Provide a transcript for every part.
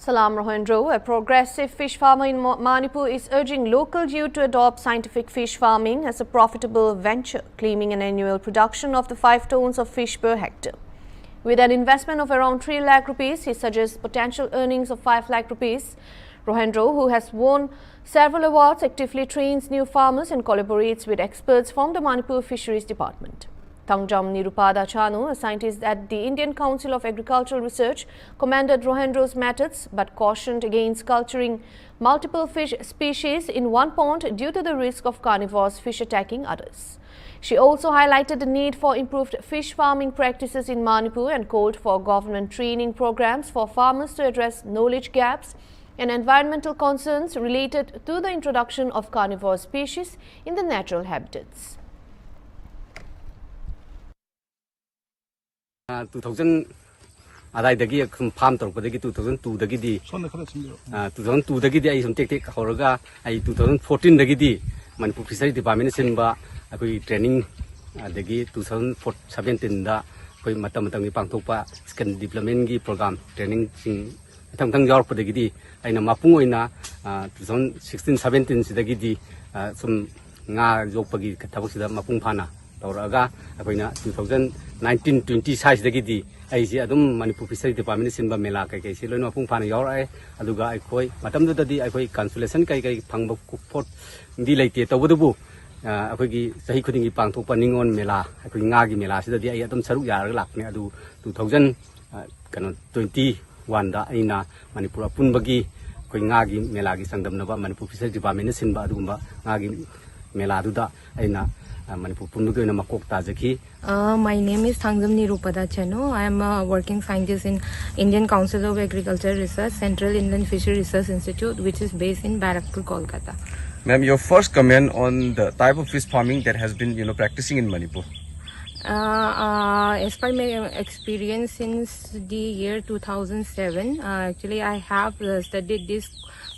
Salam Rohendro, a progressive fish farmer in Manipur, is urging local youth to adopt scientific fish farming as a profitable venture, claiming an annual production of 5 tons of fish per hectare. With an investment of around 3 lakh rupees, he suggests potential earnings of 5 lakh rupees. Rohendro, who has won several awards, actively trains new farmers and collaborates with experts from the Manipur Fisheries Department. Thangjam Nirupada Chanu, a scientist at the Indian Council of Agricultural Research, commended Rohendro's methods but cautioned against culturing multiple fish species in one pond due to the risk of carnivorous fish attacking others. She also highlighted the need for improved fish farming practices in Manipur and called for government training programs for farmers to address knowledge gaps and environmental concerns related to the introduction of carnivorous species in the natural habitats. 2000 adai farm torpedagi 2002 dagi 2002 dagi ai sum tek horaga ai 2014 dagi Manipur Fisheries Department sinba akoi training dagi 2017 da koi matam gi pangthokpa skill development gi program training sing thang yaur pedagi aina mapung oina 2016 17 sidagi sum nga jokpagi thabak sida mapung phana tawraga akoina 2019-20 size dagi ai si adum Manipur Fisheries Department sinba mela kai si loino mapung phana yaur ai aduga ai khoi matam da di ai khoi cancellation kai phangba kupot di leite tawdubu akoi gi sahi khuding gi pangthokpa ningon mela akoi nga gi mela sida di ai adum saruk yar lakne adu 2021 da aina Manipur apunbagi koi nga gi mela gi sangdam naba Manipur Fisheries Department sinba adugumba nga gi mela du da aina Manipur pundu na makok tajaki. My name is Thangjam Nirupada Chanu. I am a working scientist in Indian Council of Agriculture Research, Central Inland Fishery Research Institute, which is based in Barakpur, Kolkata. Ma'am, your first comment on the type of fish farming that has been, practicing in Manipur. As per my experience since the year 2007, actually I have studied this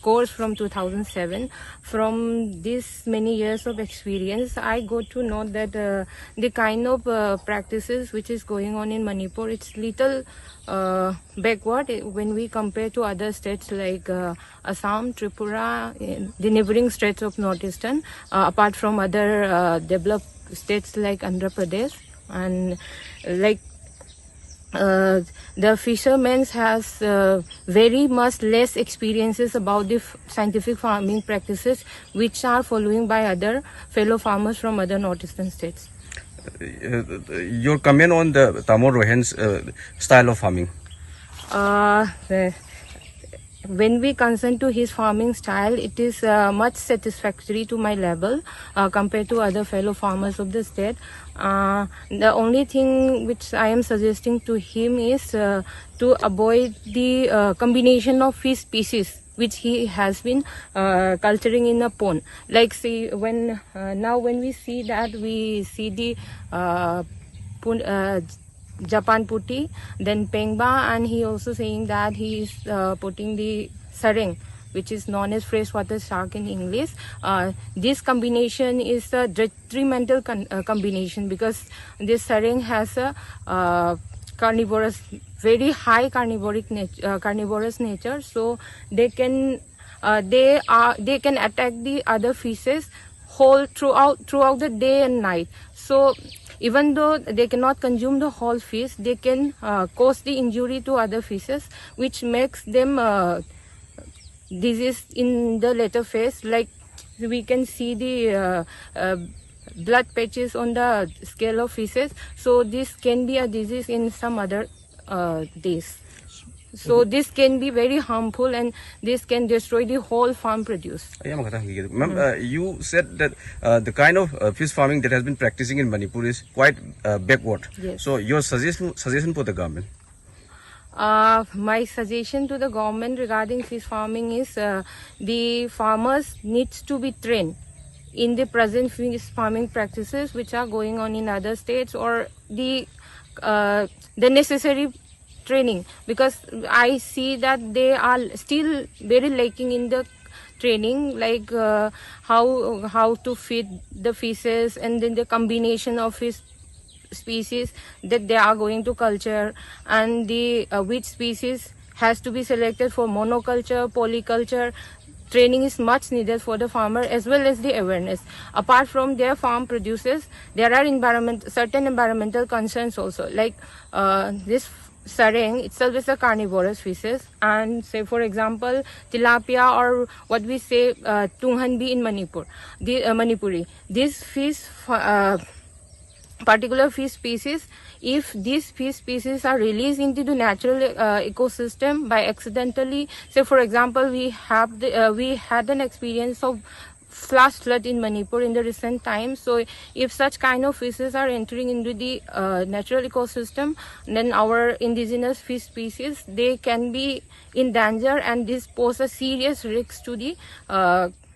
course from 2007. From this many years of experience, I got to know that the kind of practices which is going on in Manipur, it's little backward when we compare to other states like Assam, Tripura, the neighboring states of Northeastern, apart from other developed states like Andhra Pradesh. And like the fishermen has very much less experiences about the scientific farming practices which are following by other fellow farmers from other northeastern states. Your comment on the Tamor Rohen's style of farming? When we concern to his farming style, it is much satisfactory to my level compared to other fellow farmers of the state. The only thing which I am suggesting to him is to avoid the combination of fish species which he has been culturing in a pond. Like see, when we see that, we see the Japan putti, then pengba, and he also saying that he is putting the sareng, which is known as freshwater shark in English. This combination is a detrimental combination because this sareng has a carnivorous, very high carnivorous nature, so they can attack the other fishes whole throughout the day and night. So even though they cannot consume the whole fish, they can cause the injury to other fishes, which makes them disease in the later phase. Like we can see the blood patches on the scale of fishes. So this can be a disease in some other days. So this can be very harmful and this can destroy the whole farm produce. Ma'am, you said that the kind of fish farming that has been practicing in Manipur is quite backward. Yes. So your suggestion for the government? My suggestion to the government regarding fish farming is the farmers needs to be trained in the present fish farming practices which are going on in other states, or the necessary training, because I see that they are still very lacking in the training, like how to feed the fishes, and then the combination of fish species that they are going to culture, and the which species has to be selected for monoculture, polyculture. Training is much needed for the farmer as well as the awareness. Apart from their farm produces, there are certain environmental concerns also, like this sareng itself is a carnivorous species, and say for example tilapia, or what we say tunghanbi in Manipur, the Manipuri. This fish, particular fish species, if these fish species are released into the natural ecosystem by accidentally, say for example we had an experience of flash flood in Manipur in the recent times. So if such kind of fishes are entering into the natural ecosystem, then our indigenous fish species, they can be in danger, and this poses a serious risk to the